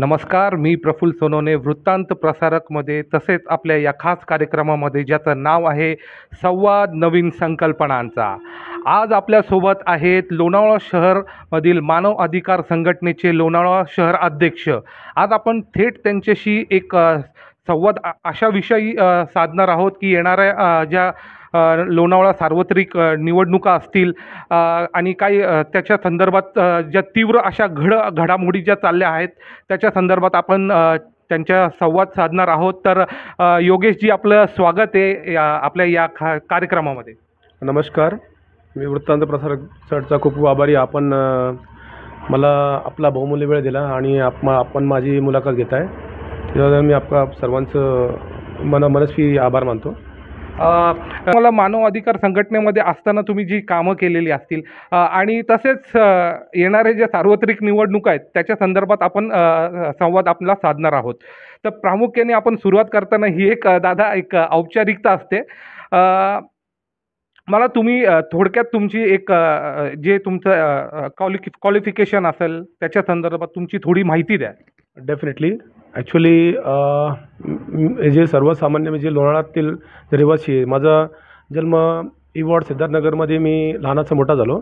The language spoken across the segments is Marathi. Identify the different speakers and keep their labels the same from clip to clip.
Speaker 1: नमस्कार, मी प्रफुल्ल सोनवणे वृत्तांत प्रसारकमध्ये तसेच आपल्या या खास कार्यक्रमामध्ये ज्याचं नाव आहे संवाद नवीन संकल्पनांचा. आज आपल्यासोबत आहेत लोणावळा शहरमधील मानव अधिकार संघटनेचे लोणावळा शहर अध्यक्ष. आज आपण थेट त्यांच्याशी एक संवाद अशा विषयी साधणार आहोत की येणाऱ्या ज्या लोणावळा सार्वत्रिक निवडणुका असतील आणि काही त्याच्या संदर्भात ज्या तीव्र अशा घडामोडी ज्या चालल्या आहेत त्याच्या संदर्भात आपण त्यांच्या संवाद साधणार आहोत. तर योगेशजी, आपलं स्वागत आहे आपल्या या कार्यक्रमामध्ये.
Speaker 2: नमस्कार, मी वृत्तांत प्रसारक सरचा खूप खूप आभारी. आपण मला आपला बहुमूल्य वेळ दिला आणि आपण माझी मुलाखत घेत आहे, त्याबद्दल मी आपला सर्वांचं मनस्वी आभार मानतो.
Speaker 1: मला मानव अधिकार संघटनेमध्ये असताना तुम्ही जी कामं केलेली असतील आणि तसेच येणारे जे सार्वत्रिक निवडणुका आहेत त्याच्या संदर्भात आपण संवाद आपला साधणार आहोत. तर प्रामुख्याने आपण सुरुवात करताना ही एक दादा एक औपचारिकता असते. मला तुम्ही थोडक्यात तुमची एक जे तुमचं क्वालिफिकेशन असेल त्याच्या संदर्भात तुमची थोडी माहिती द्या.
Speaker 2: डेफिनेटली. ॲक्च्युली जे सर्वसामान्य म्हणजे लोणावळ्यातील रहिवासी आहे. माझा जन्म वॉर्ड सिद्धार्थनगरमध्ये मी लहानाचा मोठा झालो.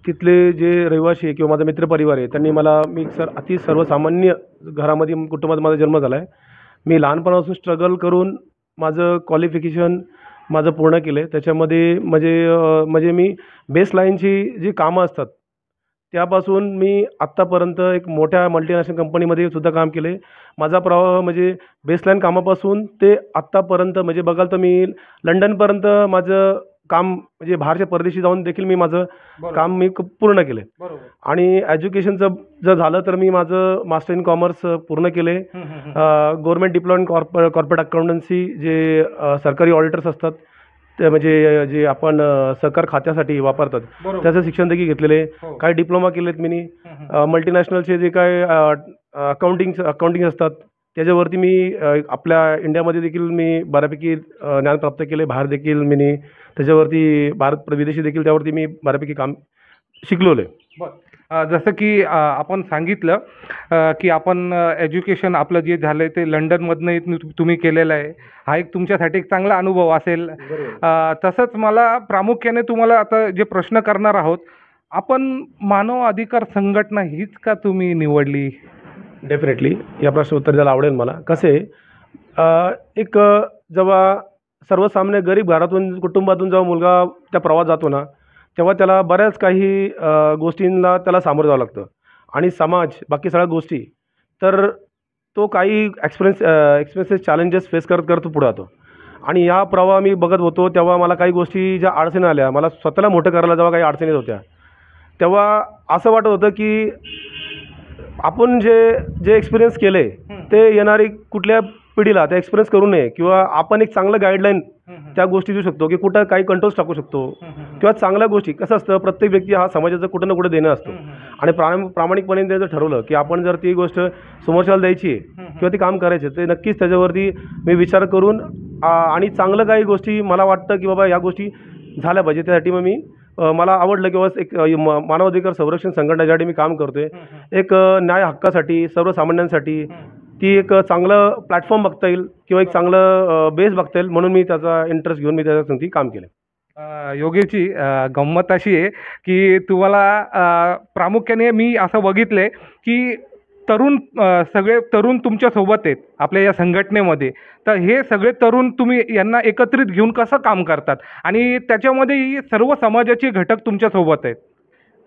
Speaker 2: तिथले जे रहिवासी आहे किंवा माझा मित्रपरिवार आहे त्यांनी मी अति सर्वसामान्य घरामध्ये कुटुंबात माझा जन्म झाला आहे. मी लहानपणापासून स्ट्रगल करून माझं क्वालिफिकेशन माझं पूर्ण केलं आहे. त्याच्यामध्ये म्हणजे मी बेसलाईनची जी कामं असतात त्यापासून मी आत्तापर्यंत एक मोठ्या मल्टीनॅशनल कंपनीमध्ये सुद्धा काम केले. माझा प्रवाह म्हणजे बेसलाईन कामापासून ते आत्तापर्यंत म्हणजे बघाल तर मी लंडनपर्यंत माझं काम म्हणजे बाहेरच्या परदेशी जाऊन देखील मी माझं काम मी पूर्ण केले. आणि एज्युकेशनचं जर झालं तर मी माझं मास्टर इन कॉमर्स पूर्ण केले. गव्हर्नमेंट डिप्लॉयमेंट कॉर्पोरेट अकाउंटन्सी जे सरकारी ऑडिटर्स असतात ते म्हणजे जे आपण सहकार खात्यासाठी वापरतात त्याचं शिक्षण देखील घेतलेले. काही डिप्लोमा केलेत मी. मल्टीनॅशनलचे जे काय अकाउंटिंग असतात त्याच्यावरती मी आपल्या इंडियामध्ये देखील मी बऱ्यापैकी ज्ञान प्राप्त केले. बाहेर देखील मी त्याच्यावरती विदेशी देखील त्यावरती मी बऱ्यापैकी काम शिकलोले.
Speaker 1: जसं की आपण सांगितलं की आपण एज्युकेशन आपलं जे झालं ते लंडनमधनं तुम्ही केलेलं आहे. हा एक तुमच्यासाठी एक चांगला अनुभव असेल. तसंच मला प्रामुख्याने तुम्हाला आता जे प्रश्न करणार आहोत, आपण मानव अधिकार संघटना हीच का तुम्ही निवडली?
Speaker 2: डेफिनेटली या प्रश्न उत्तर द्यायला आवडेल मला. कसे एक जेव्हा सर्वसामान्य गरीब घरातून कुटुंबातून जेव्हा मुलगा त्या प्रवास जातो ना तेव्हा त्याला बऱ्याच काही गोष्टींना त्याला सामोरं जावं लागतं आणि समाज बाकी सगळ्या गोष्टी तर तो काही एक्सपिरियन्सेस चॅलेंजेस फेस करत पुढे जातो. आणि या प्रवाह मी बघत होतो तेव्हा मला काही गोष्टी ज्या अडचणी आल्या, मला स्वतःला मोठं करायला जेव्हा काही अडचणी होत्या तेव्हा असं वाटत होतं की आपण जे एक्सपिरियन्स केले ते येणारी कुठल्या पिढीला ते एक्सपिरियन्स करू नये किंवा आपण एक चांगलं गाईडलाईन त्या गोष्टी देऊ शकतो की कुठं काही कंट्रोल्स टाकू शकतो किंवा चांगल्या गोष्टी. कसं असतं, प्रत्येक व्यक्ती हा समाजाचं कुठं ना कुठं देणं असतो आणि प्रामाणिकपणे त्याचं ठरवलं की आपण जर ती गोष्ट समोरच्याला द्यायची किंवा ती काम करायचे ते नक्कीच त्याच्यावरती मी विचार करून आणि चांगलं काही गोष्टी मला वाटतं की बाबा या गोष्टी झाल्या पाहिजे. त्यासाठी मग मी मला आवडलं किंवा एक मानवाधिकार संरक्षण संघटना ज्यासाठी मी काम करतोय, एक न्याय हक्कासाठी सर्वसामान्यांसाठी ती एक चांगलं प्लॅटफॉर्म बघता येईल किंवा एक चांगलं बेस बघता येईल म्हणून मी त्याचा इंटरेस्ट घेऊन मी त्याच्यासाठी काम केलं.
Speaker 1: योगेशची गंमत अशी आहे की तुम्हाला प्रामुख्याने मी असं बघितलंय की सगळे तरुण तुमच्या सोबत आहेत आपल्या या संघटनेमध्ये. तर हे सगळे तरुण तुम्ही यांना एकत्रित घेऊन कसं काम करतात आणि त्याच्यामध्ये सर्व समाजाचे घटक तुमच्या सोबत आहेत?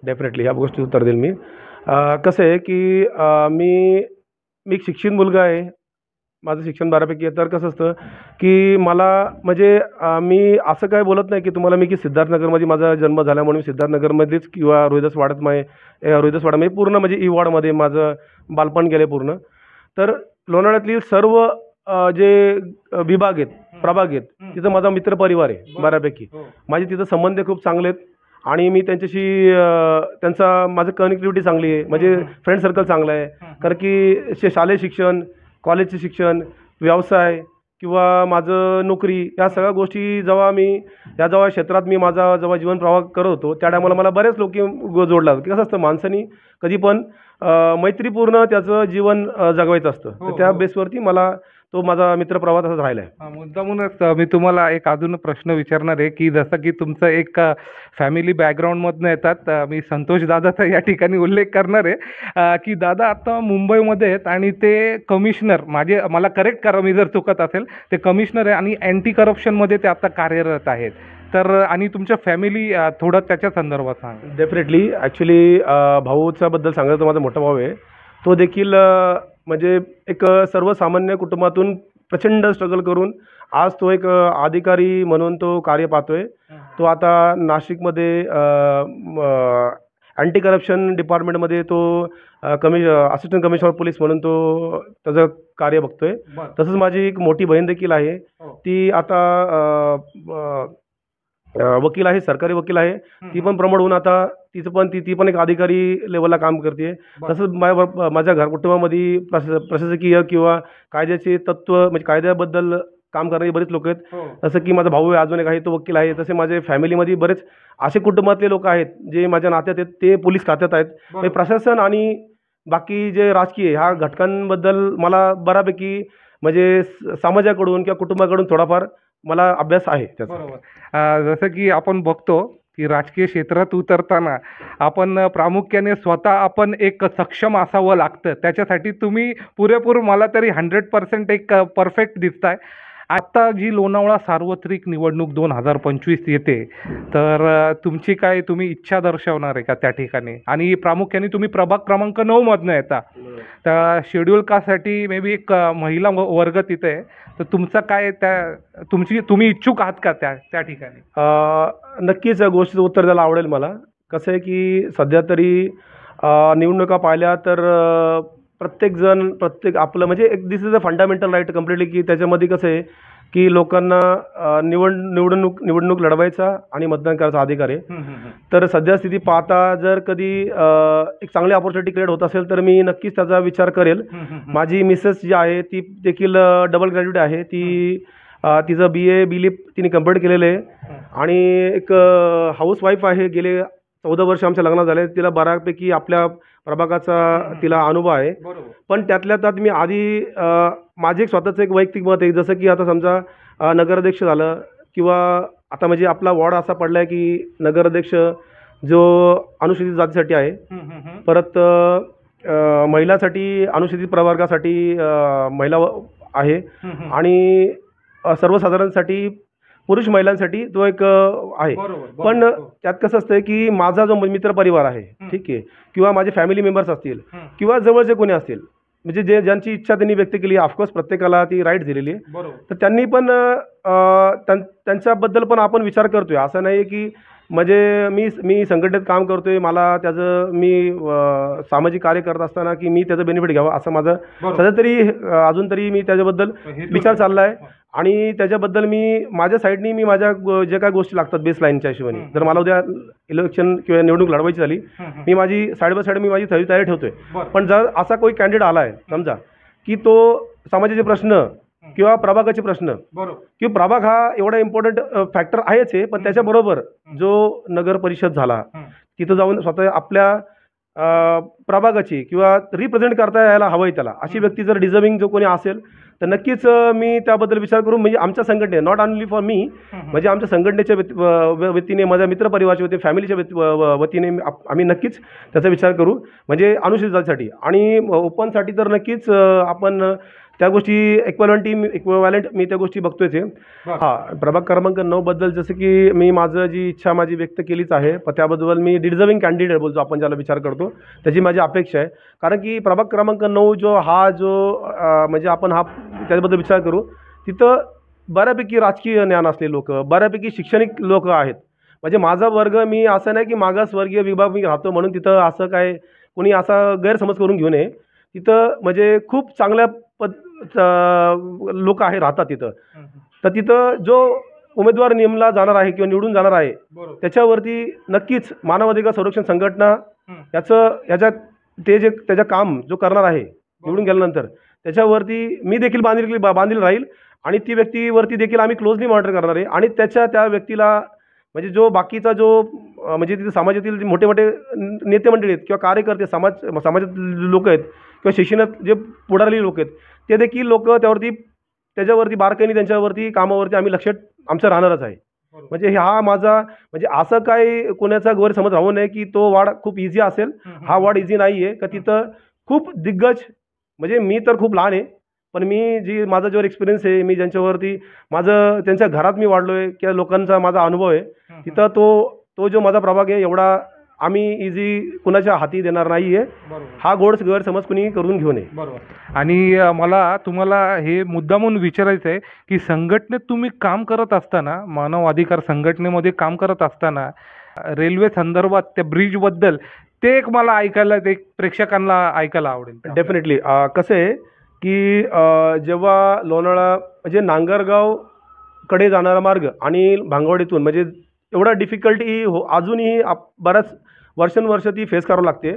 Speaker 2: डेफिनेटली ह्या गोष्टी उत्तर देईल मी. कसं आहे की मी एक शिक्षित मुलगा आहे. माझं शिक्षण बऱ्यापैकी आहे. तर कसं असतं की मला म्हणजे मी असं काय बोलत नाही की तुम्हाला मी की सिद्धार्थनगरमध्ये माझा जन्म झाला म्हणून सिद्धार्थनगरमध्येच किंवा रोहिदासवाड्यामध्ये पूर्ण म्हणजे वॉर्डमध्ये माझं बालपण गेले पूर्ण. तर लोणावळ्यातील सर्व जे विभाग आहेत, प्रभाग आहेत, तिथं माझा मित्रपरिवार आहे बऱ्यापैकी. माझे तिथं संबंध खूप चांगले आहेत आणि मी त्यांच्याशी माझं कनेक्टिव्हिटी चांगली आहे. म्हणजे फ्रेंड सर्कल चांगलं आहे. कारण की शालेय शिक्षण, कॉलेजचे शिक्षण, व्यवसाय किंवा माझं नोकरी या सगळ्या गोष्टी जेव्हा क्षेत्रात मी माझा जेव्हा जीवन प्रवाह करत होतो त्या टायमाला मला बरेच लोक जोडला की कसं असतं माणसानी कधी पण मैत्रीपूर्ण त्याचं जीवन जगवायचं असतं. तर त्या बेसवरती मला तो माझा मित्रप्रवाह तसाच राहिला आहे.
Speaker 1: मुद्दामूनच मी तुम्हाला एक अजून प्रश्न विचारणार आहे की जसं की तुमचं एक फॅमिली बॅकग्राऊंडमधनं येतात. मी संतोष दादाचा या ठिकाणी उल्लेख करणार आहे की दादा आता मुंबईमध्ये आहेत आणि ते कमिशनर मला करेक्ट करा मी जर चुकत असेल, ते कमिशनर आहे आणि अँटी करप्शनमध्ये ते आता कार्यरत आहेत. तर आणि तुमच्या फॅमिली थोडं त्याच्या संदर्भात सांगा.
Speaker 2: डेफिनेटली ॲक्च्युली भाऊच्याबद्दल सांगायचं तर माझा मोठा भाऊ आहे. तो देखील म्हणजे एक सर्वसामान्य कुटुंबातून प्रचंड स्ट्रगल करून आज तो एक अधिकारी म्हणून तो कार्य पाहतोय. तो आता नाशिकमध्ये अँटी करप्शन डिपार्टमेंटमध्ये तो असिस्टंट कमिशनर पोलीस म्हणून तो त्याचं कार्य बघतोय. तसंच माझी एक मोठी बहीण देखील आहे. ती आता वकील आहे, सरकारी वकील आहे. ती पण प्रमोट होऊन आता ती पण एक अधिकारी लेवलला काम करते. तसंच माझ्या कुटुंबामध्ये प्रशासकीय किंवा कायद्याचे तत्त्व म्हणजे कायद्याबद्दल काम करणारे बरेच लोक आहेत. जसं की माझा भाऊ अजून एक आहे तो वकील आहे. तसे माझे फॅमिलीमध्ये बरेच असे कुटुंबातले लोक आहेत जे माझ्या नात्यात आहेत, ते पोलीस खात्यात आहेत. म्हणजे प्रशासन आणि बाकी जे राजकीय ह्या घटकांबद्दल मला बऱ्यापैकी म्हणजे समाजाकडून किंवा कुटुंबाकडून थोडाफार मला अभ्यास आहे त्याचा.
Speaker 1: बरोबर. जसं की आपण बघतो की राजकीय क्षेत्रात उतरताना आपण प्रामुख्याने आपण एक सक्षम असावं लागतं. त्याच्यासाठी तुम्ही पुरेपूर मला तरी 100% एक परफेक्ट दिसताय. आत्ता जी लोणावळा सार्वत्रिक निवडणूक 2025 येते, तर तुम्ही इच्छा दर्शवणार आहे का त्या ठिकाणी? आणि प्रामुख्याने तुम्ही प्रभाग क्रमांक 9 मधनं येता, तर शेड्यूल कास्टसाठी मे बी एक महिला वर्ग तिथे आहे. तर तुमचं काय तुम्ही इच्छुक आहात का त्या ठिकाणी?
Speaker 2: नक्कीच या गोष्टीचं उत्तर द्यायला आवडेल मला. कसं आहे की सध्या तरी निवडणुका पाहिल्या तर प्रत्येक आपलं म्हणजे एक this is a fundamental right completely की त्याच्यामध्ये कसं आहे की लोकांना निवडणूक लढवायचा आणि मतदान करायचा अधिकार आहे. तर सध्या स्थिती पाहता जर कधी एक चांगली ऑपॉर्च्युनिटी क्रिएट होत असेल तर मी नक्कीच त्याचा विचार करेल. माझी मिसेस जी आहे ती देखील डबल ग्रॅज्युएट आहे. तिचं BA B.Lib तिने कंप्लीट केलेलं आहे आणि एक हाऊसवाईफ आहे. गेले 14 वर्ष आमच्या लग्नात झाले. तिला बऱ्यापैकी आपल्या प्रभागाचा तिला अनुभव आहे. पण त्यातल्या त्यात मी आधी माझे एक स्वतःचं एक वैयक्तिक मत आहे. जसं की आता समजा नगराध्यक्ष झालं किंवा आता म्हणजे आपला वॉर्ड असा पडला आहे की नगराध्यक्ष जो अनुसूचित जातीसाठी आहे, परत महिलांसाठी अनुसूचित प्रवर्गासाठी महिला आहे आणि सर्वसाधारणसाठी पुरुष महिलांसाठी तो एक आहे. पण त्यात कसं असतं की माझा जो मित्रपरिवार आहे, ठीक आहे, किंवा माझे फॅमिली मेंबर्स असतील किंवा जवळचे कोणी असतील, म्हणजे ज्यांची इच्छा त्यांनी व्यक्त केली, ऑफकोर्स प्रत्येकाला ती राईट दिलेली आहे. तर त्यांनी पण त्यांच्याबद्दल पण आपण विचार करतोय. असं नाही की म्हणजे मी संघटनेत काम करतोय, मला मी सामाजिक कार्य करत असताना की मी त्याचं बेनिफिट घ्यावं असं माझं सध्या तरी अजून तरी मी त्याच्याबद्दल विचार चालला आहे. आणि त्याच्याबद्दल माझ्या साईडनी माझ्या जे काय गोष्टी लागतात बेसलाईनच्या हिशोबाने, जर मला उद्या इलेक्शन किंवा निवडणूक लढवायची झाली, मी माझी साईड बाय साईड माझी तयारी ठेवतोय. पण जर असा कोणी कॅन्डिडेट आला आहे समजा की तो समाजाचे प्रश्न किंवा प्रभागाचे प्रश्न किंवा प्रभाग हा एवढा इम्पॉर्टंट फॅक्टर आहेच आहे, पण त्याच्याबरोबर जो नगर परिषद झाला तिथं जाऊन स्वतः आपल्या प्रभागाची किंवा रिप्रेझेंट करता यायला हवं आहे त्याला, अशी व्यक्ती जर डिझर्विंग जो कोणी असेल तर नक्कीच मी त्याबद्दल विचार करून म्हणजे आमच्या संघटने नॉट ओनली फॉर मी, म्हणजे आमच्या संघटनेच्या वतीने, माझ्या मित्रपरिवाराच्या वतीने, फॅमिलीच्या वतीने आम्ही नक्कीच त्याचा विचार करू. म्हणजे अनुसूचित जातीसाठी आणि ओपनसाठी तर नक्कीच आपण त्या गोष्टी इक्विव्हॅलेंट मी त्या गोष्टी बघतोयच आहे. हां, प्रभाग क्रमांक 9 बद्दल जसं की मी माझी इच्छा व्यक्त केलीच आहे, पण त्याबद्दल मी डिझर्विंग कॅन्डिडेट बोलतो आपण ज्याला विचार करतो, त्याची माझी अपेक्षा आहे. कारण की प्रभाग क्रमांक 9 जो म्हणजे आपण त्याच्याबद्दल विचार करू, तिथं बऱ्यापैकी राजकीय ज्ञान असलेले लोक, बऱ्यापैकी शैक्षणिक लोक आहेत. म्हणजे माझा वर्ग, मी असं नाही की मागासवर्गीय विभाग मी राहतो म्हणून तिथं असं काय कोणी असा गैरसमज करून घेऊ नये. तिथं म्हणजे खूप चांगल्या लोक राहतात तिथं. तर तिथं जो उमेदवार नेमला जाणार आहे किंवा निवडून जाणार आहे त्याच्यावरती नक्कीच मानवाधिकार संरक्षण संघटना त्याचं काम जो करणार आहे निवडून गेल्यानंतर त्याच्यावरती मी देखील बांधील राहील आणि ती व्यक्तीवरती देखील आम्ही क्लोजली मॉनिटर करणार आहे आणि त्या व्यक्तीला म्हणजे जो बाकीचा जो म्हणजे तिथे समाजातील जे मोठे मोठे नेते मंडळी आहेत किंवा कार्यकर्ते समाजातील लोक आहेत किंवा शिक्षणात जे पुढारलेली लोक आहेत ते देखील लोक त्याच्यावरती बारकाईने त्यांच्यावरती कामावरती आम्ही लक्ष आमचं राहणारच आहे. म्हणजे हा माझा म्हणजे असं काय कोणाचा गैरसमज राहू नये की तो वाढ खूप इझी असेल. हा वाढ इझी नाही आहे का तिथं खूप दिग्गज म्हणजे मी तर खूप लहान आहे पण मी माझा जो एक्सपिरियन्स आहे मी ज्यांच्यावरती त्यांच्या घरात मी वाढलो आहे किंवा लोकांचा माझा अनुभव आहे तिथं तो जो माझा प्रभाग आहे एवढा आम्ही इझी कुणाच्या हाती देणार नाही आहे. हा गैरसमज कुणी करून घेऊ नये.
Speaker 1: बरोबर. आणि मला तुम्हाला हे मुद्दामून विचारायचं आहे की संघटनेत तुम्ही काम करत असताना मानव अधिकार संघटनेमध्ये काम करत असताना रेल्वे संदर्भात त्या ब्रिजबद्दल ते एक मला ऐकायला एक प्रेक्षकांना ऐकायला आवडेल.
Speaker 2: डेफिनेटली. कसं आहे की जेव्हा लोणावळा म्हणजे नांगरगावकडे जाणारा मार्ग आणि भांगवडीतून म्हणजे एवढा डिफिकल्टी अजूनही बऱ्याच वर्षानुवर्ष ती फेस करावं लागते.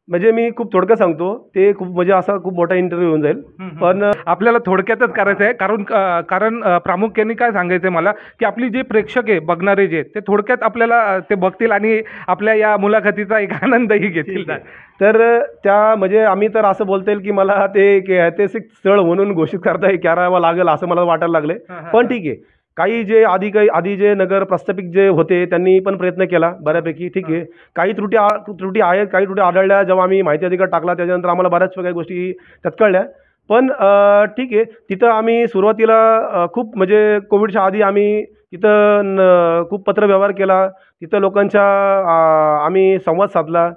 Speaker 2: म्हणजे मी खूप थोडक्यात सांगतो ते खूप म्हणजे असा खूप मोठा इंटरव्ह्यू होऊन जाईल पण
Speaker 1: आपल्याला थोडक्यातच करायचं आहे कारण प्रामुख्याने काय सांगायचं आहे मला की आपली जे प्रेक्षक आहे बघणारे जे ते थोडक्यात आपल्याला ते बघतील आणि आपल्या या मुलाखतीचा एक आनंदही घेतील.
Speaker 2: तर म्हणजे आम्ही तर असं बोलता येईल की मला ते एक ऐतिहासिक स्थळ म्हणून घोषित करावं लागेल असं मला वाटायला लागले. पण ठीक आहे काही आधी जे नगर प्रस्थापित जे होते त्यांनी पण प्रयत्न केला बऱ्यापैकी. ठीक आहे काही त्रुटी आहेत काही त्रुटी आढळल्या जेव्हा आम्ही माहिती अधिकार टाकला त्याच्यानंतर आम्हाला बऱ्याच काही गोष्टी त्यात कळल्या. पण ठीक आहे तिथं आम्ही सुरुवातीला खूप म्हणजे कोविडच्या आधी आम्ही तिथं खूप पत्रव्यवहार केला. तिथं लोकांच्या आम्ही संवाद साधला.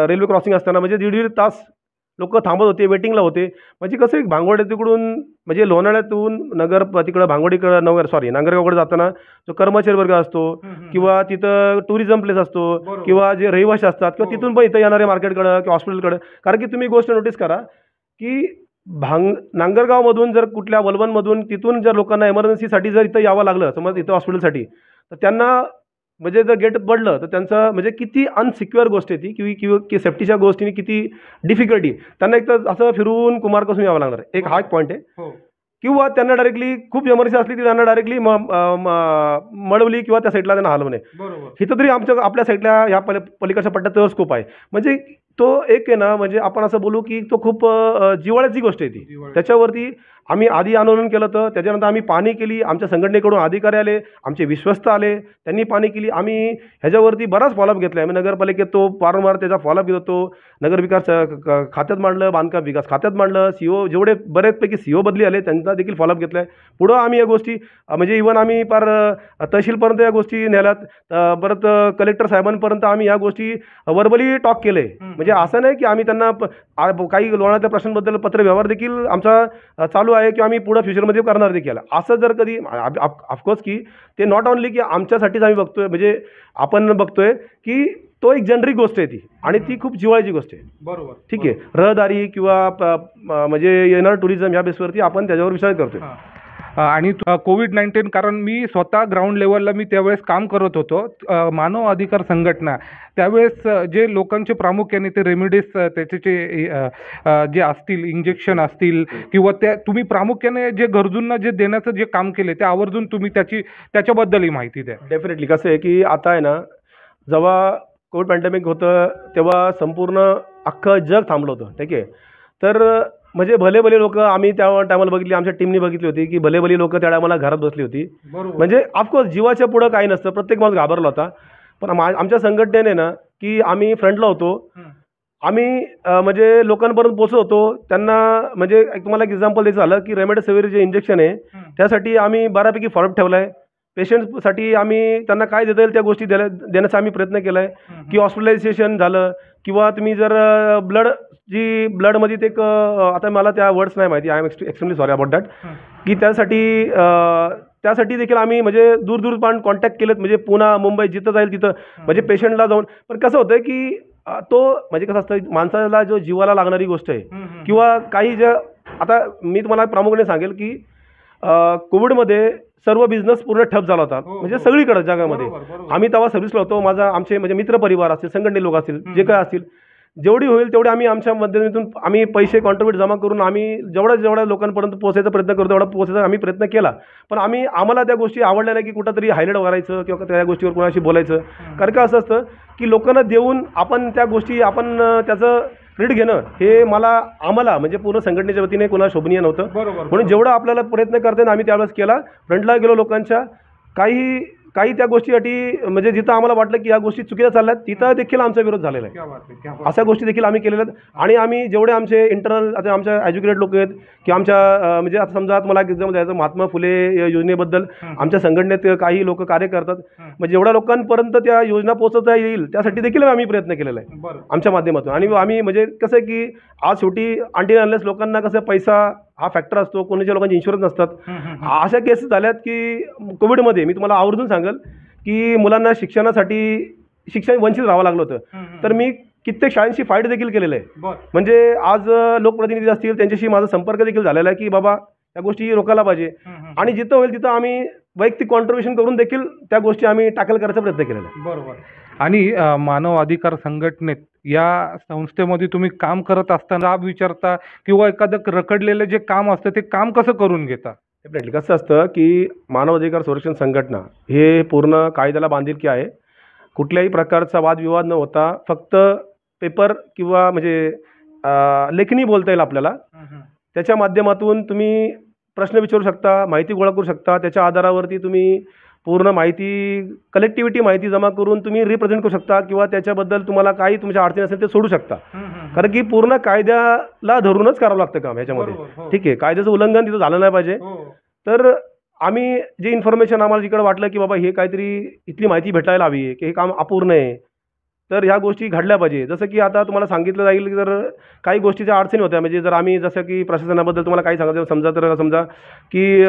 Speaker 2: रेल्वे क्रॉसिंग असताना म्हणजे दीड तास लोक थांबत होते वेटिंगला होते. म्हणजे कसं एक भांगवड तिकडून म्हणजे लोणावळ्यातून तिकडं भांगवडीकडं नांगरगावकडे जाताना जो कर्मचारी वर्ग असतो किंवा तिथं टुरिझम प्लेस असतो किंवा जे रहिवासी असतात किंवा तिथून पण इथं येणारे मार्केटकडं किंवा हॉस्पिटलकडं. कारण की तुम्ही गोष्ट नोटीस करा की नांगरगावमधून जर कुठल्या वलवनमधून तिथून जर लोकांना इमर्जन्सीसाठी जर इथं यावं लागलं समज इथं हॉस्पिटलसाठी तर त्यांना म्हणजे जर गेट पडलं तर त्यांचं म्हणजे किती अनसिक्युअर गोष्ट आहे ती की सेफ्टीच्या गोष्टीने किती डिफिकल्टी त्यांना एक तर असं फिरून कुमारपासून यावं लागणार एक हा एक पॉईंट आहे. किंवा त्यांना डायरेक्टली खूप इमर्जन्सी असली ती त्यांना डायरेक्टली मळवली किंवा त्या साईडला त्यांना हलवणे. इथं तरी आपल्या साईडला ह्या पलीकडच्या पट्ट्यात स्कोप आहे. म्हणजे तो एक आहे ना म्हणजे आपण असं बोलू की तो खूप जिव्हाळ्याची गोष्ट आहे ती. त्याच्यावरती आम्ही आधी आंदोलन केलं होतं त्याच्यानंतर आम्ही पाहणी केली. आमच्या संघटनेकडून अधिकारी आले आमचे विश्वस्त आले त्यांनी पाहणी केली. आम्ही ह्याच्यावरती बराच फॉलोअप घेतला आहे. आम्ही नगरपालिकेत तो वारंवार त्याचा फॉलोअप घेत होतो. नगर विकास खात्यात मांडलं बांधकाम विकास खात्यात मांडलं CO जेवढे बरेचपैकी CO बदली आले त्यांचा देखील फॉलोअप घेतला आहे. पुढं आम्ही या गोष्टी म्हणजे इव्हन आम्ही पार तहसीलपर्यंत या गोष्टी नेल्यात. परत कलेक्टर साहेबांपर्यंत आम्ही या गोष्टी वर्बली टॉक केले. म्हणजे असं नाही की आम्ही त्यांना काही लोणावळ्याच्या प्रश्नांबद्दल पत्रव्यवहार देखील आमचा चालू आहे किंवा आम्ही पुढे फ्युचरमध्ये करणार देखील. असं जर कधी ऑफकोर्स की ते नॉट ओनली की आमच्यासाठीच आम्ही बघतोय म्हणजे आपण बघतोय की तो एक जनरिक गोष्ट आहे ती आणि ती खूप जिव्हाळ्याची गोष्ट आहे.
Speaker 1: बरोबर.
Speaker 2: ठीक आहे रहदारी किंवा म्हणजे येणार टुरिझम या बेसवरती आपण त्याच्यावर विचार करतोय.
Speaker 1: आणि कोविड-19 कारण मी स्वतः ग्राउंड लेवलला मी त्यावेळेस काम करत होतो मानव अधिकार संघटना. त्यावेळेस जे लोकांचे प्रामुख्याने ते रेमेडीज त्याचे जे असतील इंजेक्शन असतील किंवा तुम्ही प्रामुख्याने जे गरजूंना जे देण्याचं जे काम केले ते आवर्जून तुम्ही त्याच्याबद्दलही माहिती द्या.
Speaker 2: डेफिनेटली. कसं आहे की आता आहे ना जेव्हा कोविड पॅन्डेमिक होतं तेव्हा संपूर्ण अख्खं जग थांबलं होतं. ठीक आहे. तर म्हणजे भले लोक आम्ही त्या टायमाला बघितली आमच्या टीमने बघितली होती की भले लोक त्या टायमाला घरात बसली होती. म्हणजे ऑफकोर्स जीवाच्या पुढं काही नसतं प्रत्येक माणूस घाबरला होता. पण आमच्या संघटनेने ना की आम्ही फ्रंटला होतो. आम्ही म्हणजे लोकांपर्यंत पोहोचत होतो. त्यांना म्हणजे तुम्हाला एक एक्झाम्पल द्यायचं झालं की रेमडेसिवीर जे इंजेक्शन आहे त्यासाठी आम्ही बऱ्यापैकी फॉलोअप ठेवला आहे. पेशंटसाठी आम्ही त्यांना काय देता येईल त्या गोष्टी देण्याचा आम्ही प्रयत्न केला आहे. की हॉस्पिटलायझेशन झालं किंवा तुम्ही जर ब्लडमध्ये ते आता मला त्या वर्ड्स नाही माहिती. I am extremely sorry about that. की त्यासाठी देखील आम्ही म्हणजे दूर पण कॉन्टॅक्ट केलेत म्हणजे पुणे मुंबई जिथं जाईल तिथं म्हणजे पेशंटला जाऊन. पण कसं होतं की तो म्हणजे कसं असतं माणसाला जो जीवाला लागणारी गोष्ट आहे किंवा काही आता मी तुम्हाला प्रामुख्याने सांगेल की कोविडमध्ये सर्व बिझनेस पूर्ण ठप झाला होता म्हणजे सगळीकडे जगामध्ये. आम्ही तेव्हा सर्व्हिसला होतो. आमचे म्हणजे मित्रपरिवार असतील संघटने लोक असतील जे काय असतील जेवढी होईल तेवढी आम्ही आमच्या माध्यमातून आम्ही पैसे कॉन्ट्रीब्यूट जमा करून आम्ही जेवढ्या लोकांपर्यंत पोहोचायचा प्रयत्न करतो तेवढा पोहोचायचा आम्ही प्रयत्न केला. पण आम्हाला त्या गोष्टी आवडल्या नाही की कुठंतरी हायलाईट करायचं किंवा त्या गोष्टीवर कोणाशी बोलायचं. कारण का असं असतं की लोकांना देऊन आपण त्या गोष्टी आपण त्याचं क्रेडिट घेणं हे आम्हाला म्हणजे पूर्ण संघटनेच्या वतीने कोणाला शोभनीय नव्हतं. म्हणून जेवढं आपल्याला प्रयत्न करता आम्ही त्यावेळेस केला. फ्रंटला गेलो लोकांच्या. काही त्या गोष्टीसाठी म्हणजे जिथं आम्हाला वाटलं की या गोष्टी चुकीच्या चालल्यात तिथं देखील आमचा विरोध झालेला आहे. अशा गोष्टी देखील आम्ही केलेल्या आहेत. आणि आम्ही जेवढे आमचे इंटरनल आता आमच्या एज्युकेटेड लोक आहेत किंवा आमच्या म्हणजे आता समजा मला एक एक्झाम्पल द्यायचं महात्मा फुले योजनेबद्दल आमच्या संघटनेत काही लोक कार्य करतात. म्हणजे जेवढ्या लोकांपर्यंत त्या योजना पोहोचवता येईल त्यासाठी देखील आम्ही प्रयत्न केलेला आहे आमच्या माध्यमातून. आणि आम्ही म्हणजे कसं आहे की आज शेवटी अनटिल अनलेस लोकांना कसं पैसा हा फॅक्टर असतो. कोणाच्या लोकांचे इन्शुरन्स नसतात. अशा केसेस झाल्यात की कोविडमध्ये मी तुम्हाला आवर्जून सांगेल की मुलांना शिक्षण वंचित राहावं लागलं होतं. तर मी कित्येक शाळांशी फाईट देखील केलेलं आहे. म्हणजे आज लोकप्रतिनिधी असतील त्यांच्याशी माझा संपर्क देखील झालेला आहे की बाबा त्या गोष्टी रोखायला पाहिजे. आणि जिथं होईल तिथं आम्ही वैयक्तिक कॉन्ट्रीब्युशन करून देखील त्या गोष्टी आम्ही टॅकल करायचा प्रयत्न केलेला आहे.
Speaker 1: बरोबर. आणि मानव अधिकार संघटनेत या संस्थेमध्ये तुम्ही काम करत असताना लाभ विचारता किंवा एखादं रखडलेलं जे काम असतं ते काम कसं करून घेता?
Speaker 2: डेफिनेटली कसं असतं की मानव अधिकार संरक्षण संघटना हे पूर्ण कायद्याला बांधिलकी आहे. कुठल्याही प्रकारचा वादविवाद न होता फक्त पेपर किंवा म्हणजे लेखणी बोलता येईल आपल्याला. त्याच्या माध्यमातून तुम्ही प्रश्न विचारू शकता, माहिती गोळा करू शकता. त्याच्या आधारावरती तुम्ही पूर्ण कलेक्टिव्हिटी माहिती जमा करून तुम्ही रिप्रेझेंट करू शकता किंवा त्याच्याबद्दल तुम्हाला काही तुमच्या अडचणी असेल ते सोडू शकता. कारण की पूर्ण कायद्याला धरूनच करावं लागतं काम ह्याच्यामध्ये. ठीक आहे. कायद्याचं उल्लंघन तिथं झालं नाही पाहिजे. तर आम्ही जे इन्फॉर्मेशन आम्हाला जिकडे वाटलं की बाबा हे काहीतरी इथली माहिती भेटायला हवी आहे की हे काम अपूर्ण आहे तर ह्या गोष्टी घडल्या पाहिजे. जसं की आता तुम्हाला सांगितलं जाईल की जर काही गोष्टीच्या अडचणी होत्या म्हणजे जर आम्ही जसं की प्रशासनाबद्दल तुम्हाला काही सांगायचं समजा की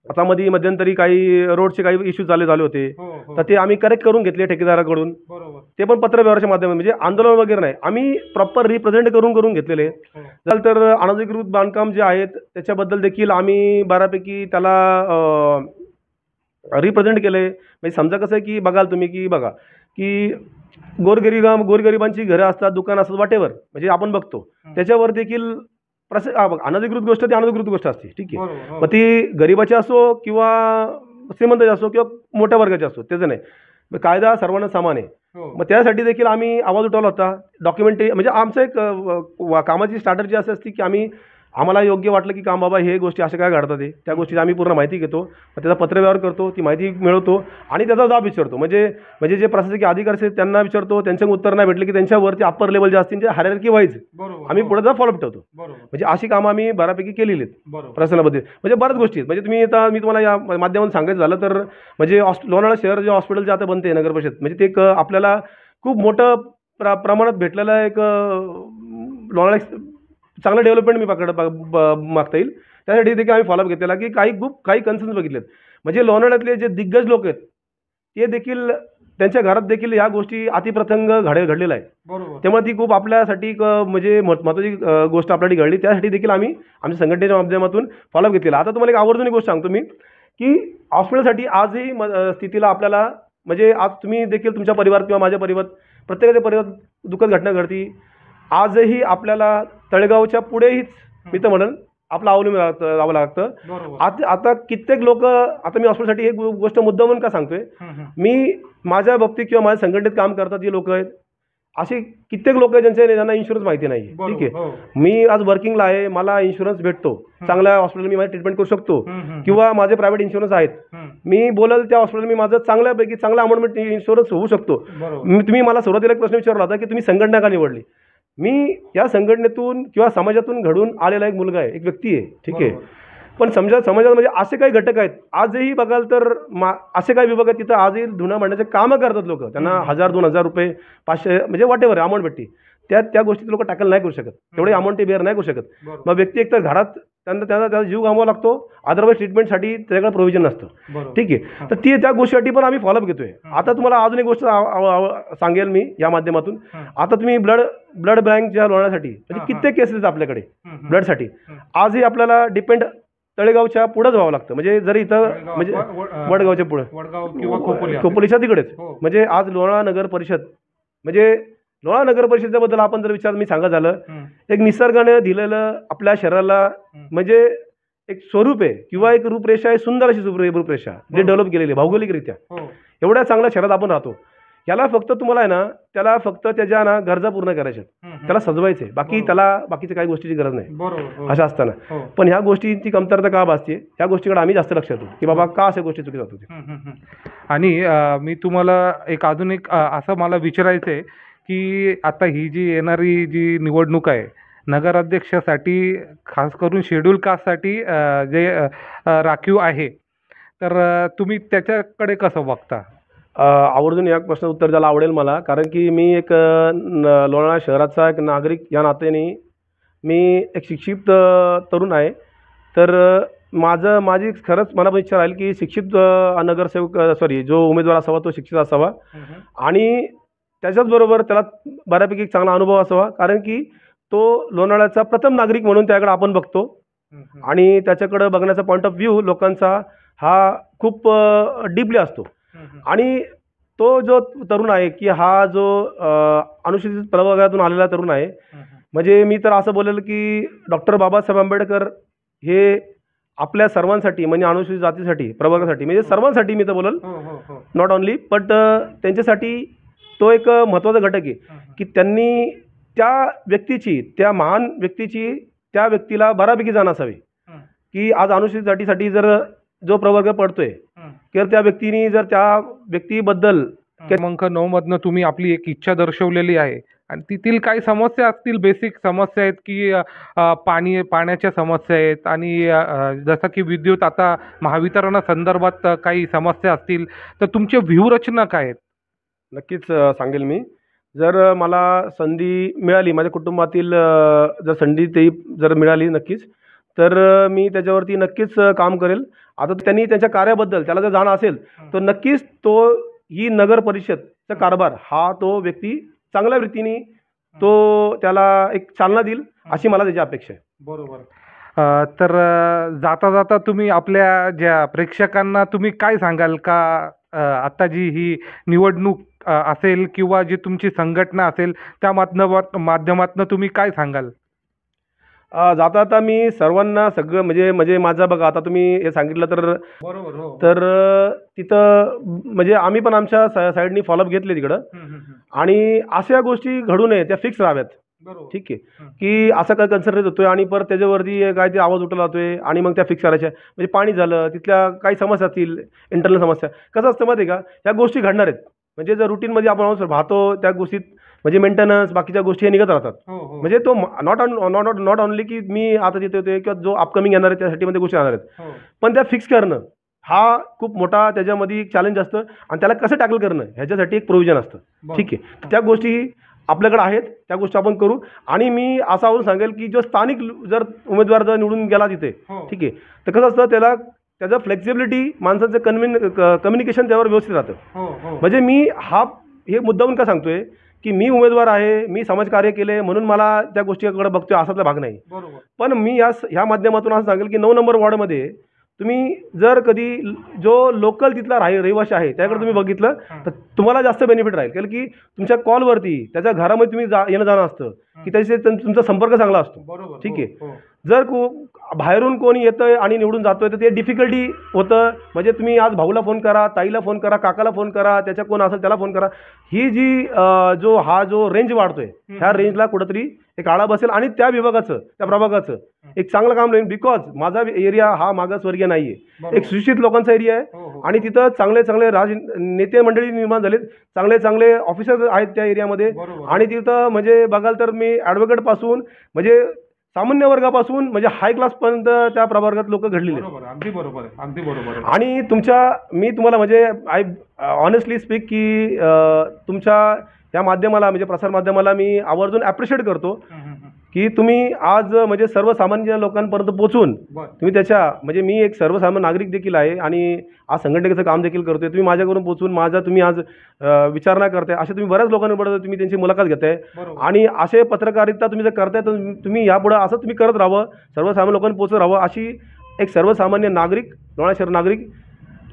Speaker 2: आता मध्यंतरी काही रोडचे काही इश्यूज झाले होते तर ते आम्ही करेक्ट करून घेतले ठेकेदाराकडून. ते पण पत्रव्यवहाराच्या माध्यमातून म्हणजे आंदोलन वगैरे नाही आम्ही प्रॉपर रिप्रेझेंट करून घेतलेले. तर अनधिकृत बांधकाम जे आहेत त्याच्याबद्दल देखील आम्ही बऱ्यापैकी त्याला रिप्रेझेंट केले. म्हणजे समजा कसं आहे की बघाल तुम्ही की बघा की गोरगरिबांची घरं असतात, दुकानं असतात, वाटेवर म्हणजे आपण बघतो त्याच्यावर देखील अनधिकृत गोष्ट ती अनधिकृत गोष्ट असते. ठीक आहे. मग ती गरिबाची असो किंवा श्रीमंताची असो किंवा मोठ्या वर्गाची असो त्याचं नाही. कायदा सर्वांना समान आहे. मग त्यासाठी देखील आम्ही आवाज उठवला होता. डॉक्युमेंटरी म्हणजे आमचं एक कामाची स्ट्रॅटर्जी अशी असते की आम्हाला योग्य वाटलं की काम बाबा हे गोष्टी अशा काय घडतात आहे त्या गोष्टीची आम्ही पूर्ण माहिती घेतो. मग त्याचा पत्रव्यवहार करतो, ती माहिती मिळवतो आणि त्याचा जाब विचारतो. म्हणजे जे प्रशासकीय अधिकारी आहेत त्यांना विचारतो. त्यांच्या उत्तर नाही भेटले की त्यांच्यावरती अप्पर लेवल जे असतील ते हायरार्की वाईज आम्ही पुढे जा फॉलोअप ठेवतो. म्हणजे अशी कामं आम्ही बऱ्यापैकी केलेली आहेत प्रशासनामध्ये. म्हणजे बऱ्याच गोष्टी म्हणजे मी तुम्हाला या माध्यमातून सांगायचं झालं तर म्हणजे लोणावळा शहर जे हॉस्पिटल जे आता बनते नगर परिषद म्हणजे ते एक आपल्याला खूप मोठं प्रमाणात भेटलेलं एक लोणावळा चांगलं डेव्हलपमेंट मी मागता येईल. त्यासाठी देखील आम्ही फॉलोअप घेतलेला की काही कन्सर्न्स बघितलेत. म्हणजे लोणावळ्यातले जे दिग्गज लोक आहेत ते देखील त्यांच्या घरात देखील ह्या गोष्टी अतिप्रसंग घडलेला आहे. त्यामुळे ती खूप आपल्यासाठी म्हणजे महत्त्वाची गोष्ट आपल्यासाठी घडली. त्यासाठी देखील आम्ही आमच्या संघटनेच्या माध्यमातून फॉलोअप घेतलेला. आता तुम्हाला एक आवर्जून गोष्ट सांगतो मी की हॉस्पिटलसाठी आजही स्थितीला आपल्याला म्हणजे आज तुम्ही देखील तुमच्या परिवार किंवा माझ्या परिवार प्रत्येकाच्या परिवारात दुःखद घटना घडती. आजही आपल्याला तळेगावच्या पुढेहीच मी तर म्हणेन आपलं अवलंबून जावं लागतं. आता कित्येक लोक आता मी हॉस्पिटलसाठी एक गोष्ट मुद्दा म्हणून का सांगतोय मी माझ्या बाबतीत किंवा माझ्या संघटनेत काम करतात जे लोक आहेत असे कित्येक लोक आहेत ज्यांना इन्शुरन्स माहिती नाही. ठीक आहे. मी आज वर्किंगला आहे, मला इन्शुरन्स भेटतो, चांगल्या हॉस्पिटल मी माझी ट्रीटमेंट करू शकतो किंवा माझे प्रायव्हेट इन्शुरन्स आहेत. मी बोलाल त्या हॉस्पिटल मी माझं चांगल्यापैकी चांगला अमाऊंट इन्शुरन्स होऊ शकतो. तुम्ही मला सुरुवातीला एक प्रश्न विचारला होता की तुम्ही संघटना का निवडली. मी या संघटनेतून किंवा समाजातून घडून आलेला एक मुलगा आहे, एक व्यक्ती आहे. ठीक आहे. पण समाजामध्ये असे काही घटक आहेत आजही बघाल तर असे काही विभाग आहेत तिथं आजही धुणं मांडण्याचे कामं करतात लोक. त्यांना 1000-2000 रुपये 500 म्हणजे वॉटेवर अमाऊंट भेटते त्या गोष्टी लोक टॅकल नाही करू शकत. तेवढे अमाऊंट ते बेअर नाही करू शकत. मग व्यक्ती एकतर घरात त्याचा जीव गमवावा लागतो, अदरवाईज ट्रीटमेंटसाठी त्याच्याकडे प्रोव्हिजन नसतं. ठीक आहे. तर त्या गोष्टीसाठी पण आम्ही फॉलोअप घेतोय. आता तुम्हाला अजून एक गोष्ट सांगेल मी या माध्यमातून. आता तुम्ही ब्लड बँकच्या लोण्यासाठी म्हणजे कित्येक केसेस आपल्याकडे ब्लडसाठी आजही आपल्याला डिपेंड तळेगावच्या पुढेच व्हावं लागतं. म्हणजे जरी इथं म्हणजे वडगावच्या पुढे खोपोलीच्या तिकडेच म्हणजे आज लोणावळा नगर परिषद म्हणजे लोणावळा नगर परिषदेबद्दल आपण जर विचार मी सांगत झालं,
Speaker 1: हं.
Speaker 2: एक निसर्गाने दिलेलं आपल्या शहराला म्हणजे एक स्वरूप आहे किंवा एक रूपरेषा आहे, सुंदर अशी रूपरेषा जे
Speaker 1: बरोबर.
Speaker 2: डेव्हलप केलेली आहे भौगोलिकरित्या.
Speaker 1: हो.
Speaker 2: एवढ्या चांगल्या शहरात आपण राहतो. याला फक्त तुम्हाला आहे ना, त्याला फक्त त्याच्या ना गरजा पूर्ण करायच्या आहेत.
Speaker 1: हं, हं.
Speaker 2: त्याला सजवायचं आहे. बाकी
Speaker 1: बरोबर.
Speaker 2: त्याला बाकीच्या काही गोष्टीची गरज नाही.
Speaker 1: बरोबर. हो.
Speaker 2: असं असताना
Speaker 1: हो.
Speaker 2: पण ह्या गोष्टींची कमतरता का भासते, ह्या गोष्टीकडे आम्ही जास्त लक्ष देतो की बाबा का अशा गोष्टी चुकीच्या होत होत्या.
Speaker 1: हं, हं, हं. आणि मी तुम्हाला अजून एक असं मला विचारायचं आहे की आता ही जी येणारी जी निवडणूक आहे नगराध्यक्षासाठी खास करून शेड्यूल कास्टसाठी जे राखीव आहे तर तुम्ही त्याच्याकडे कसं बघता?
Speaker 2: आवर्जून या प्रश्नाचं उत्तर द्यायला आवडेल मला, कारण की मी एक लोणावळा शहराचा एक नागरिक या नात्याने मी एक शिक्षित तरुण आहे. तर माझी खरंच मनापासून इच्छा राहील की शिक्षित नगरसेवक जो उमेदवार असावा तो शिक्षित असावा
Speaker 1: हं, हं.
Speaker 2: आणि त्याच्याचबरोबर त्याला बऱ्यापैकी एक चांगला अनुभव असावा, कारण की तो लोणावळ्याचा प्रथम नागरिक म्हणून त्याकडे आपण बघतो
Speaker 1: हं, हं.
Speaker 2: आणि त्याच्याकडे बघण्याचा पॉईंट ऑफ व्ह्यू लोकांचा हा खूप डीपली असतो.
Speaker 1: हं, हं.
Speaker 2: आणि तो जो तरुण आहे की हा जो अनुसूचित प्रवर्गातून आलेला तरुण आहे,
Speaker 1: हं, हं.
Speaker 2: म्हणजे मी तर असं बोलेल की डॉक्टर बाबासाहेब आंबेडकर हे आपल्या सर्वांसाठी म्हणजे अनुसूचित जातीसाठी प्रवर्गासाठी म्हणजे सर्वांसाठी मी तर बोलेल,
Speaker 1: हो, हो, हो.
Speaker 2: नॉट ओनली बट त्यांच्यासाठी तो एक महत्त्वाचा घटक आहे
Speaker 1: हं, हं.
Speaker 2: की त्यांनी त्या व्यक्तीची त्या महान व्यक्तीची त्या व्यक्तीला बऱ्यापैकी जाण असावी
Speaker 1: हं,
Speaker 2: की आज अनुसूचित जातीसाठी जर जो प्रवर्ग पडतोय
Speaker 1: हं.
Speaker 2: तर त्या व्यक्तीने जर त्या व्यक्तीबद्दल
Speaker 1: क्रमांक 9 मधनं तुम्ही आपली एक इच्छा दर्शवलेली आहे आणि तिथील काही समस्या असतील, बेसिक समस्या आहेत की पाण्याच्या समस्या आहेत आणि जसं की विद्युत आता महावितरणासंदर्भात काही समस्या असतील, तर तुमची व्यूहरचना काय आहेत?
Speaker 2: नक्कीच सांगेल मी. जर मला संधी मिळाली माझ्या कुटुंबातील जर संधी ते जर मिळाली नक्कीच, तर मी त्याच्यावरती नक्कीच काम करेल. आता त्यांनी त्याच्या कार्याबद्दल त्याला जर जाण असेल तर नक्कीच तो ही नगर परिषदचा कारभार हा तो व्यक्ती चांगल्या रीतीने तो त्याला एक चालना देईल अशी मला त्याची अपेक्षा आहे.
Speaker 1: बरोबर. तर जाता जाता तुम्ही आपल्या ज्या प्रेक्षकांना तुम्ही काय सांगाल का आता जी ही निवडणूक असेल किंवा जी तुमची संघटना असेल त्या माध्यमातनं तुम्ही काय सांगाल?
Speaker 2: जाता जाता मी सर्वांना सगळं म्हणजे म्हणजे माझा बघा आता तुम्ही हे सांगितलं तर
Speaker 1: बरोबर. हो.
Speaker 2: तर तिथं म्हणजे आम्ही पण आमच्या साईडनी फॉलोअप घेतले तिकडं
Speaker 1: हं, हं, हं.
Speaker 2: आणि अशा गोष्टी घडू नये त्या फिक्स राहाव्यात.
Speaker 1: बरोबर.
Speaker 2: ठीक आहे
Speaker 1: हं.
Speaker 2: की असं काय कन्सन्ट्रेट होतोय आणि परत त्याच्यावरती काहीतरी आवाज उठला जातोय आणि मग त्या फिक्स करायच्या म्हणजे पाणी झालं तिथल्या काही समस्या असतील इंटरनल समस्या कसं असतं माहिती आहे का या गोष्टी घडणार आहेत म्हणजे जर रुटीनमध्ये आपण माणूस राहतो त्या गोष्टीत म्हणजे मेंटेनन्स बाकीच्या गोष्टी हे निघत राहतात.
Speaker 1: हो, हो.
Speaker 2: म्हणजे तो नॉट ओनली की मी आता तिथे होते किंवा जो अपकमिंग येणार आहे त्यासाठी मध्ये गोष्टी येणार आहेत,
Speaker 1: हो.
Speaker 2: पण त्या फिक्स करणं हा खूप मोठा त्याच्यामध्ये एक चॅलेंज असतं आणि त्याला कसं टॅकल करणं ह्याच्यासाठी एक प्रोव्हिजन असतं.
Speaker 1: बरं.
Speaker 2: ठीक आहे त्या गोष्टी आपल्याकडे आहेत त्या गोष्टी आपण करू आणि मी असं आवडून सांगेल की जो स्थानिक जर उमेदवार जर निवडून गेला तिथे
Speaker 1: हो.
Speaker 2: ठीक आहे तर कसं असतं त्याला त्याचं फ्लेक्सिबिलिटी माणसाचं कम्युनिकेशन त्यावर व्यवस्थित राहतं.
Speaker 1: हो, हो.
Speaker 2: म्हणजे मी हे मुद्दाहून का सांगतोय की मी उमेदवार आहे मी समाजकार्य केले म्हणून मला त्या गोष्टीकडे बघतोय असातला भाग नाही.
Speaker 1: बरोबर.
Speaker 2: पण मी ह्या माध्यमातून असं सांगेल की 9 नंबर वॉर्डमध्ये तुम्ही जर कधी जो लोकल तिथला रहिवासी आहे त्याकडे तुम्ही बघितलं तर तुम्हाला जास्त बेनिफिट राहील कारण की तुमच्या कॉलवरती त्याच्या घरामध्ये तुम्ही येणं जाणं असतं की त्याचे तुमचा संपर्क चांगला असतो.
Speaker 1: बरोबर.
Speaker 2: ठीक
Speaker 1: हो,
Speaker 2: आहे.
Speaker 1: हो.
Speaker 2: जर बाहेरून कोणी येतंय आणि निवडून जातोय तर ते डिफिकल्टी होतं म्हणजे तुम्ही आज भाऊला फोन करा ताईला फोन करा काकाला फोन करा त्याच्या कोण असेल त्याला फोन करा ही जी जो रेंज वाढतोय ह्या रेंजला कुठंतरी एक आळा बसेल आणि त्या विभागाचं त्या प्रभागाचं एक चांगलं काम होईल बिकॉज माझा एरिया हा मागासवर्गीय नाहीये
Speaker 1: बरोबर.
Speaker 2: एक सुशिक्षित लोकांचा एरिया आहे
Speaker 1: हो, हो.
Speaker 2: आणि तिथं चांगले चांगले नेते मंडळी निर्माण झालेत चांगले चांगले ऑफिसर आहेत त्या एरियामध्ये
Speaker 1: बरोबर.
Speaker 2: आणि तिथं म्हणजे बघाल तर मी ॲडव्होकेट पासून म्हणजे सामान्य वर्गापासून म्हणजे हाय क्लासपर्यंत त्या प्रवर्गात लोक घडलेले आहेत.
Speaker 1: बरोबर. अगदी बरोबर आहे. अगदी बरोबर आहे.
Speaker 2: आणि मी तुम्हाला म्हणजे आय ऑनेस्टली स्पीक की तुमच्या या माध्यमाला म्हणजे प्रसार माध्यमाला मी आवर्जून ॲप्रिशिएट करतो
Speaker 1: हं, हं, हं.
Speaker 2: की तुम्ही आज म्हणजे सर्वसामान्य लोकांपर्यंत पोहोचून
Speaker 1: बरं.
Speaker 2: तुम्ही म्हणजे मी एक सर्वसामान्य नागरिक देखील आहे आणि आज संघटनेचं काम देखील करतोय तुम्ही माझ्याकडून पोहोचून तुम्ही आज विचारणा करताय असे तुम्ही बऱ्याच लोकांबरोबर तुम्ही त्यांची मुलाखत घेताय
Speaker 1: बरोबर.
Speaker 2: आणि असे पत्रकारिता तुम्ही जर करताय तर तुम्ही यापुढे असं तुम्ही करत राहावं सर्वसामान्य लोकांना पोहोचत राहावं अशी एक सर्वसामान्य नागरिक लोणावळा शहर नागरिक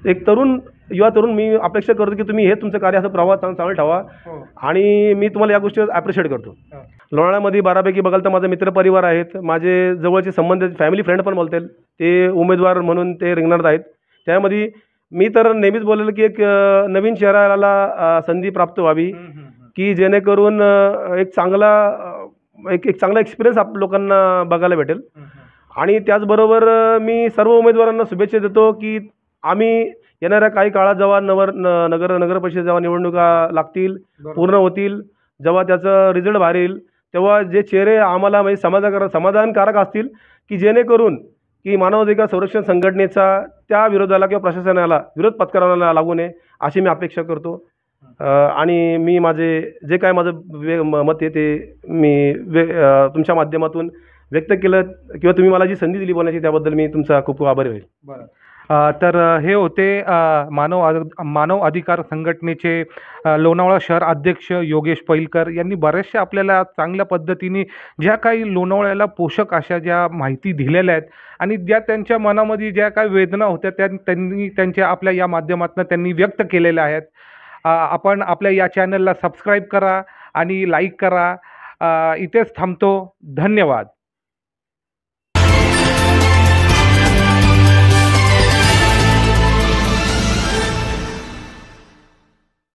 Speaker 2: एक तरुण युवा तरुण मी अपेक्षा करतो की तुम्ही हे तुमचं कार्य असं प्रवाह चांगलं ठेवा आणि मी तुम्हाला या गोष्टीवर ॲप्रिशिएट करतो. लोणावळ्यामध्ये बऱ्यापैकी बघाल तर माझा मित्रपरिवार आहेत, माझे जवळचे संबंध फॅमिली फ्रेंड पण बोलतील, ते उमेदवार म्हणून ते रिंगणात आहेत. त्यामध्ये मी तर नेहमीच बोलेल की एक नवीन चेहऱ्याला संधी प्राप्त व्हावी की जेणेकरून एक चांगला एक चांगला एक्सपिरियन्स लोकांना बघायला भेटेल. आणि त्याचबरोबर मी सर्व उमेदवारांना शुभेच्छा देतो की आम्ही येणाऱ्या काही काळात जेव्हा नगर परिषद जेव्हा निवडणुका लागतील, पूर्ण होतील, जेव्हा त्याचं रिझल्ट बाहेर येईल, तेव्हा जे चेहरे आम्हाला म्हणजे समाधानकारक असतील की जेणेकरून की मानवाधिकार संरक्षण संघटनेचा त्या विरोधाला किंवा प्रशासनाला विरोध पत्करायला लागू नये अशी मी अपेक्षा करतो. आणि मी जे काय माझं मत आहे ते मी तुमच्या माध्यमातून व्यक्त केलं किंवा तुम्ही मला जी संधी दिली बोलण्याची त्याबद्दल मी तुमचा खूप खूप आभारी होईल.
Speaker 1: बरं. तर हे होते मानव अधिकार संघटनेचे लोणावळा शहर अध्यक्ष योगेश पैलकर यांनी बऱ्याचशा आपल्याला चांगल्या पद्धतीने ज्या काही लोणावळ्याला पोषक अशा ज्या माहिती दिलेल्या आहेत आणि ज्या त्यांच्या मनामध्ये ज्या काही वेदना होत्या त्यांनी त्यांच्या आपल्या या माध्यमातून त्यांनी व्यक्त केलेल्या आहेत. आपण आपल्या या चॅनलला सबस्क्राईब करा आणि लाईक करा. इथेच थांबतो. धन्यवाद.